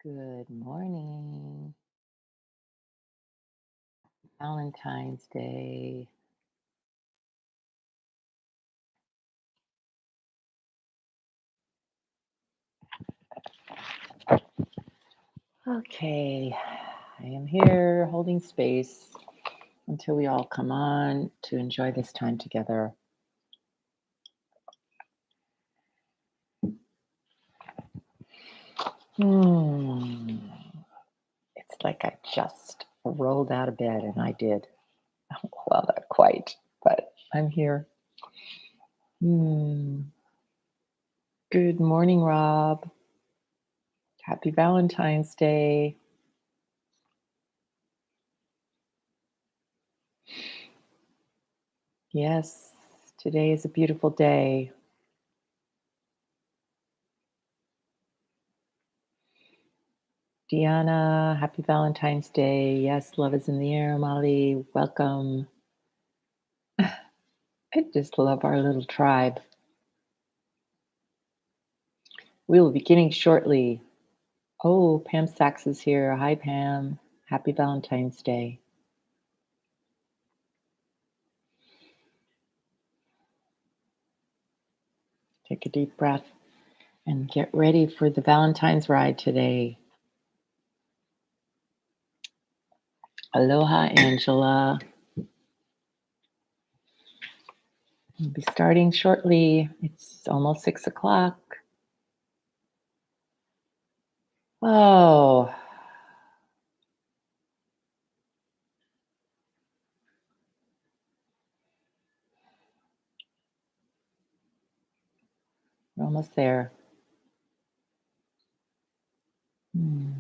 Good morning. Valentine's Day. Okay, I am here holding space until we all come on to enjoy this time together. Hmm. It's like I just rolled out of bed, and I did. Well, not quite, but I'm here. Hmm. Good morning, Rob. Happy Valentine's Day. Yes, today is a beautiful day. Deanna, happy Valentine's Day. Yes, love is in the air, Molly. Welcome. I just love our little tribe. We will be beginning shortly. Oh, Pam Sachs is here. Hi, Pam. Happy Valentine's Day. Take a deep breath and get ready for the Valentine's ride today. Aloha, Angela. We'll be starting shortly. It's almost 6 o'clock. Oh, we're almost there. Hmm.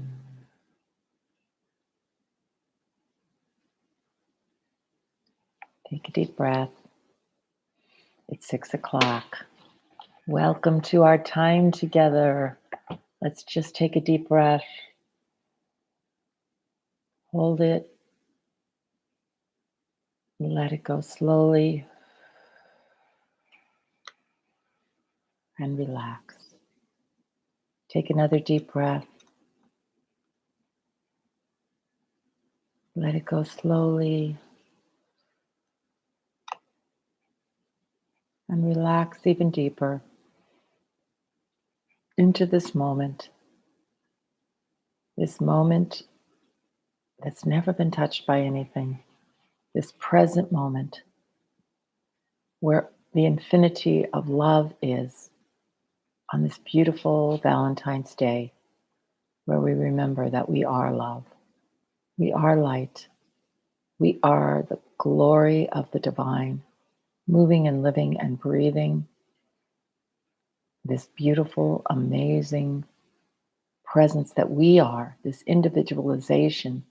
Take a deep breath. It's 6 o'clock. Welcome to our time together. Let's just take a deep breath. Hold it. Let it go slowly and relax. Take another deep breath. Let it go slowly and relax even deeper into this moment that's never been touched by anything, this present moment where the infinity of love is on this beautiful Valentine's Day, where we remember that we are love, we are light, we are the glory of the divine, moving and living and breathing this beautiful, amazing presence that we are, this individualization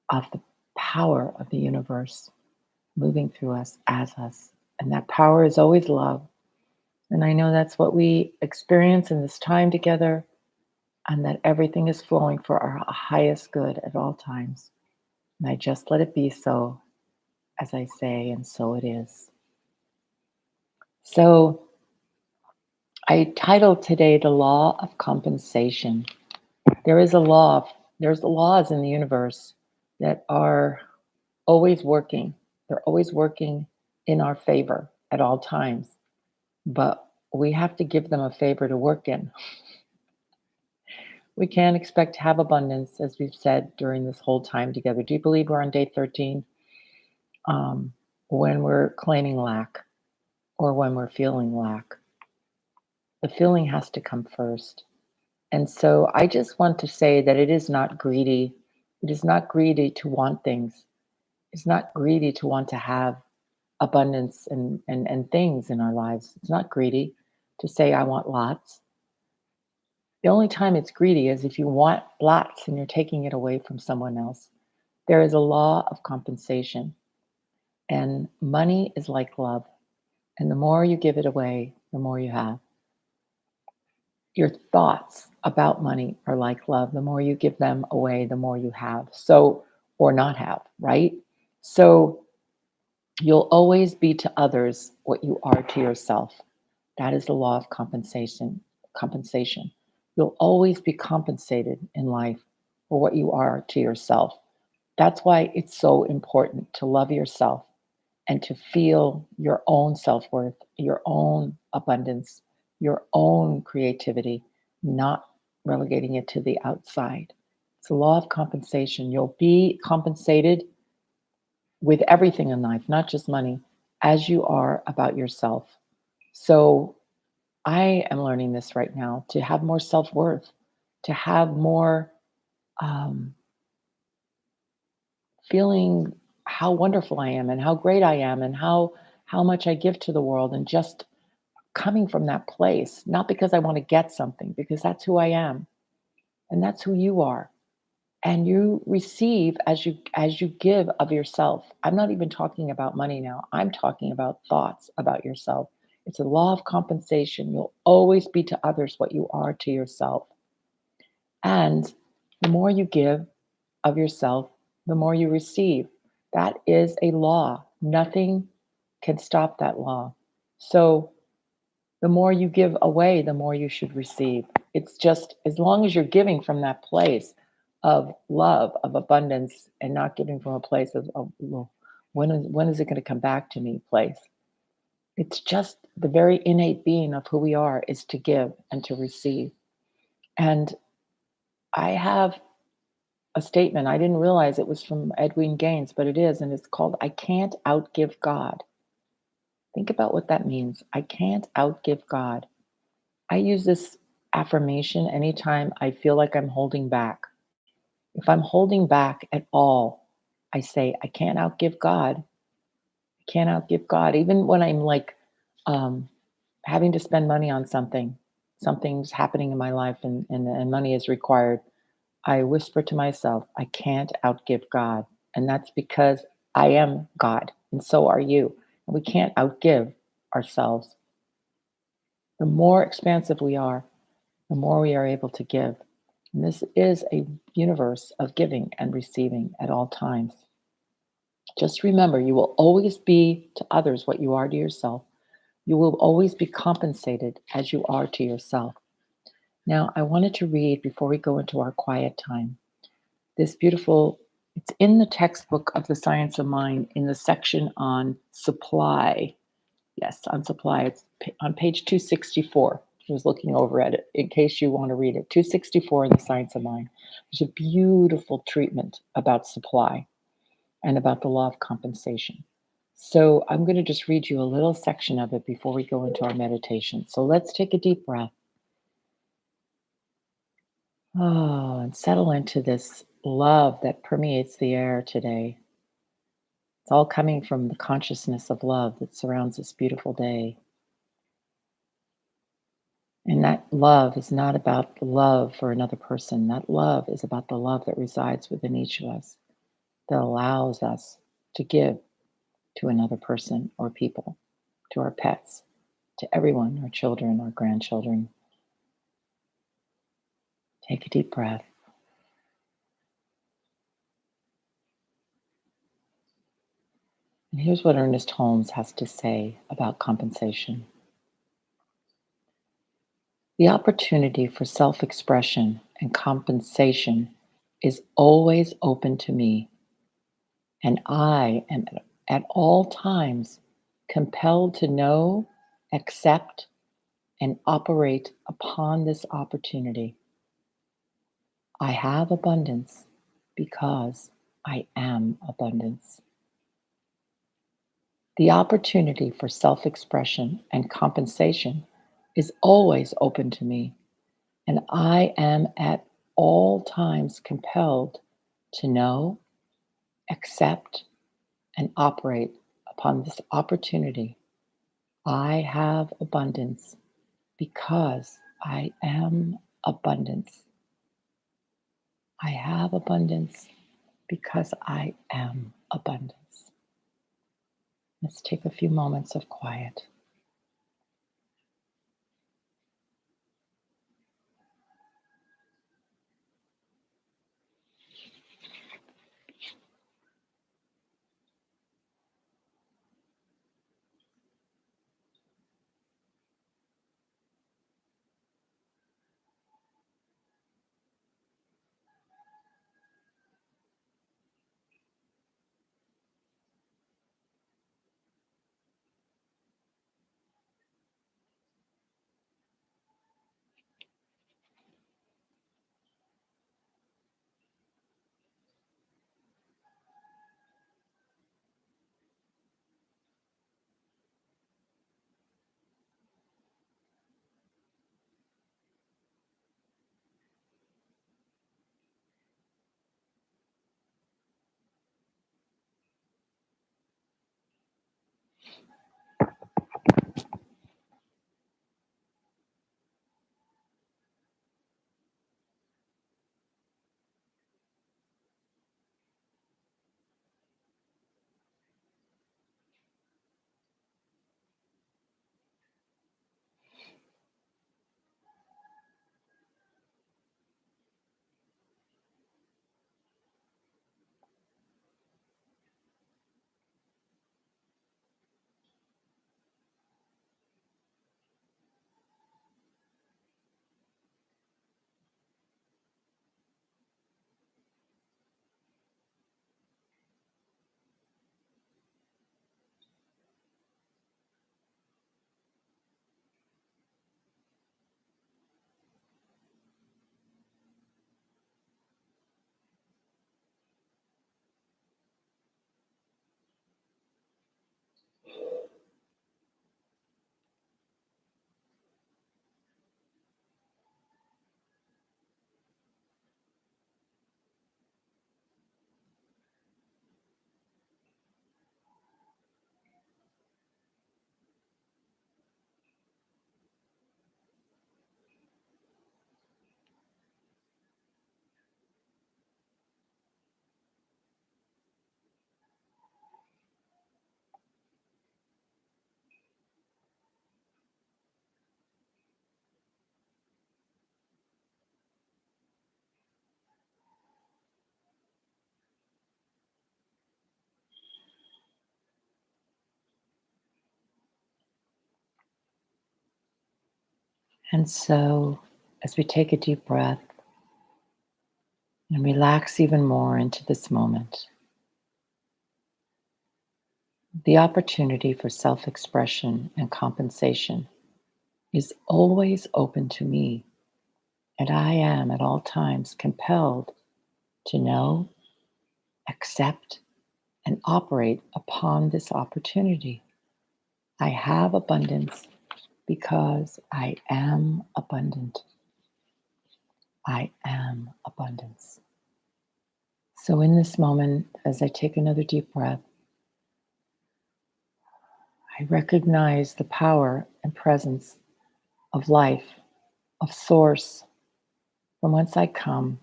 of the power of the universe moving through us as us. And that power is always love. And I know that's what we experience in this time together, and that everything is flowing for our highest good at all times. And I just let it be so, as I say, and so it is. So I titled today The Law of Compensation. There is a law, there's laws in the universe that are always working. They're always working in our favor at all times. But we have to give them a favor to work in. We can't expect to have abundance, as we've said during this whole time together. Do you believe we're on day 13? Um, when we're claiming lack or when we're feeling lack, the feeling has to come first. And so I just want to say that it is not greedy. It is not greedy to want things. It's not greedy to want to have abundance and things in our lives. It's not greedy to say, I want lots. The only time it's greedy is if you want lots and you're taking it away from someone else. There is a law of compensation, and money is like love. And the more you give it away, the more you have. Your thoughts about money are like love. The more you give them away, the more you have. So, or not have, right? So, you'll always be to others what you are to yourself. That is the law of compensation. Compensation. You'll always be compensated in life for what you are to yourself. That's why it's so important to love yourself and to feel your own self worth, your own abundance, your own creativity, not relegating it to the outside. It's a law of compensation. You'll be compensated with everything in life, not just money, as you are about yourself. So I am learning this right now to have more self worth, to have more um, feeling how wonderful I am and how great I am and how much I give to the world, and just coming from that place, not because I want to get something, because that's who I am and that's who you are. And you receive as you give of yourself. I'm not even talking about money now. I'm talking about thoughts about yourself. It's a law of compensation. You'll always be to others what you are to yourself. And the more you give of yourself, the more you receive. That is a law. Nothing can stop that law. So the more you give away, the more you should receive. It's just as long as you're giving from that place of love, of abundance, and not giving from a place of well, when is it going to come back to me place. It's just the very innate being of who we are is to give and to receive. And I have a statement. I didn't realize it was from Edwin Gaines, but it is, and it's called I Can't Outgive God. Think about what that means. I can't outgive God. I use this affirmation anytime I feel like I'm holding back. If I'm holding back at all, I say, I can't outgive God. I can't outgive God. Even when I'm like um, having to spend money on something, something's happening in my life and money is required. I whisper to myself, I can't outgive God. And that's because I am God, and so are you. And we can't outgive ourselves. The more expansive we are, the more we are able to give. And this is a universe of giving and receiving at all times. Just remember, you will always be to others what you are to yourself. You will always be compensated as you are to yourself. Now, I wanted to read before we go into our quiet time this beautiful, it's in the textbook of the Science of Mind in the section on supply. Yes, on supply. It's on page 264. I was looking over at it in case you want to read it. 264 in the Science of Mind. There's a beautiful treatment about supply and about the law of compensation. So I'm going to just read you a little section of it before we go into our meditation. So let's take a deep breath. Oh, and settle into this love that permeates the air today. It's all coming from the consciousness of love that surrounds this beautiful day. And that love is not about the love for another person. That love is about the love that resides within each of us, that allows us to give to another person or people, to our pets, to everyone, our children, our grandchildren. Take a deep breath. And here's what Ernest Holmes has to say about compensation. The opportunity for self expression and compensation is always open to me, and I am at all times compelled to know, accept, and operate upon this opportunity. I have abundance because I am abundance. The opportunity for self expression and compensation is always open to me, and I am at all times compelled to know, accept, and operate upon this opportunity. I have abundance because I am abundance. I have abundance because I am abundance. Let's take a few moments of quiet. And so, as we take a deep breath and relax even more into this moment, the opportunity for self expression and compensation is always open to me, and I am at all times compelled to know, accept, and operate upon this opportunity. I have abundance because I am abundant. I am abundance. So, in this moment, as I take another deep breath, I recognize the power and presence of life, of Source, from whence I come,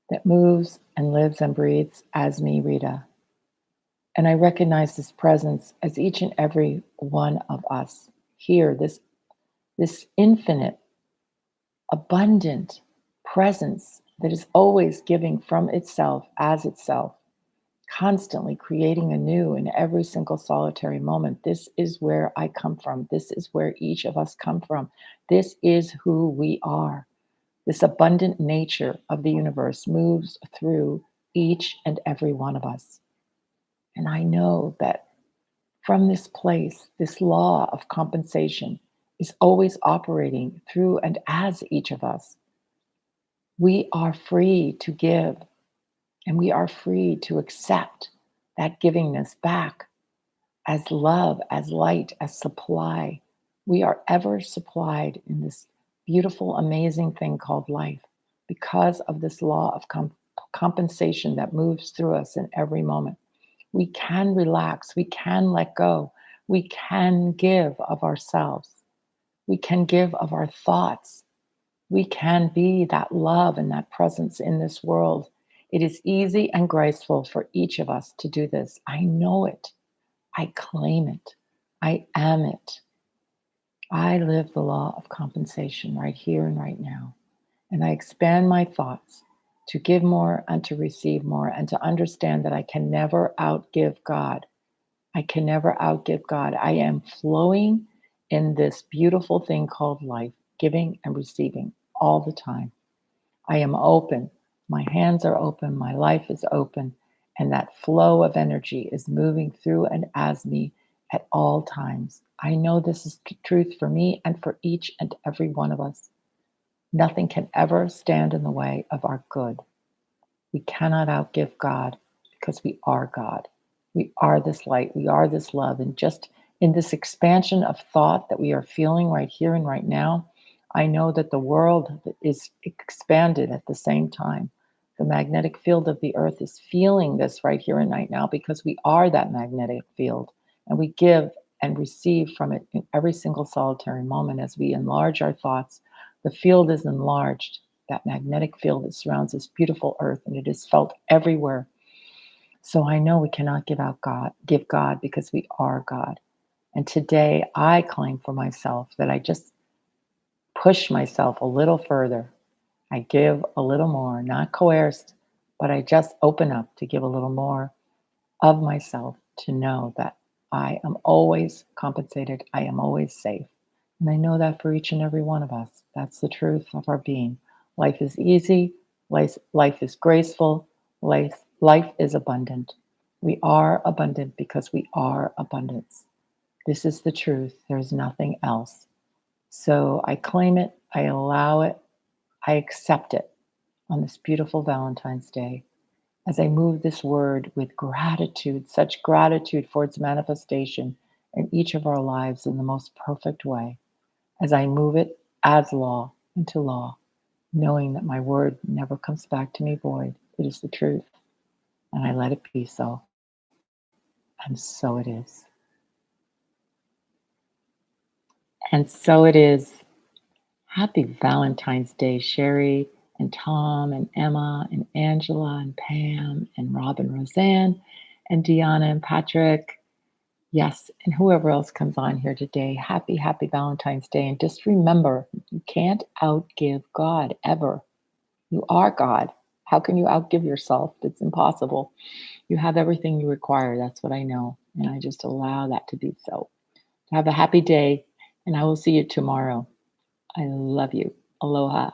that moves and lives and breathes as me, Rita. And I recognize this presence as each and every one of us here, this infinite, abundant presence that is always giving from itself as itself, constantly creating anew in every single solitary moment. This is where I come from. This is where each of us come from. This is who we are. This abundant nature of the universe moves through each and every one of us. And I know that from this place, this law of compensation is always operating through and as each of us. We are free to give, and we are free to accept that givingness back as love, as light, as supply. We are ever supplied in this beautiful, amazing thing called life because of this law of compensation that moves through us in every moment. We can relax, we can let go, we can give of ourselves, we can give of our thoughts, we can be that love and that presence in this world. It is easy and graceful for each of us to do this. I know it. I claim it. I am it. I live the law of compensation right here and right now. And I expand my thoughts to give more and to receive more and to understand that I can never outgive God. I can never outgive God. I am flowing in this beautiful thing called life, giving and receiving all the time. I am open. My hands are open. My life is open. And that flow of energy is moving through and as me at all times. I know this is truth for me and for each and every one of us. Nothing can ever stand in the way of our good. We cannot outgive God because we are God. We are this light. We are this love. And just in this expansion of thought that we are feeling right here and right now, I know that the world is expanded at the same time. The magnetic field of the earth is feeling this right here and right now because we are that magnetic field. And we give and receive from it in every single solitary moment as we enlarge our thoughts. The field is enlarged, that magnetic field that surrounds this beautiful earth, and it is felt everywhere. So I know we cannot give God because we are God. And today I claim for myself that I just push myself a little further. I give a little more, not coerced, but I just open up to give a little more of myself to know that I am always compensated. I am always safe. And I know that for each and every one of us. That's the truth of our being. Life is easy. Life is graceful. Life is abundant. We are abundant because we are abundance. This is the truth. There's nothing else. So I claim it. I allow it. I accept it on this beautiful Valentine's Day as I move this word with gratitude, such gratitude for its manifestation in each of our lives in the most perfect way, as I move it as law into law, knowing that my word never comes back to me void. It is the truth, and I let it be so. And so it is. And so it is. Happy Valentine's Day, Sherry and Tom and Emma and Angela and Pam and Rob and Roseanne and Deanna and Patrick. Yes, and whoever else comes on here today, happy Valentine's Day. And just remember, you can't outgive God ever. You are God. How can you outgive yourself? It's impossible. You have everything you require. That's what I know. And I just allow that to be so. Have a happy day, and I will see you tomorrow. I love you. Aloha.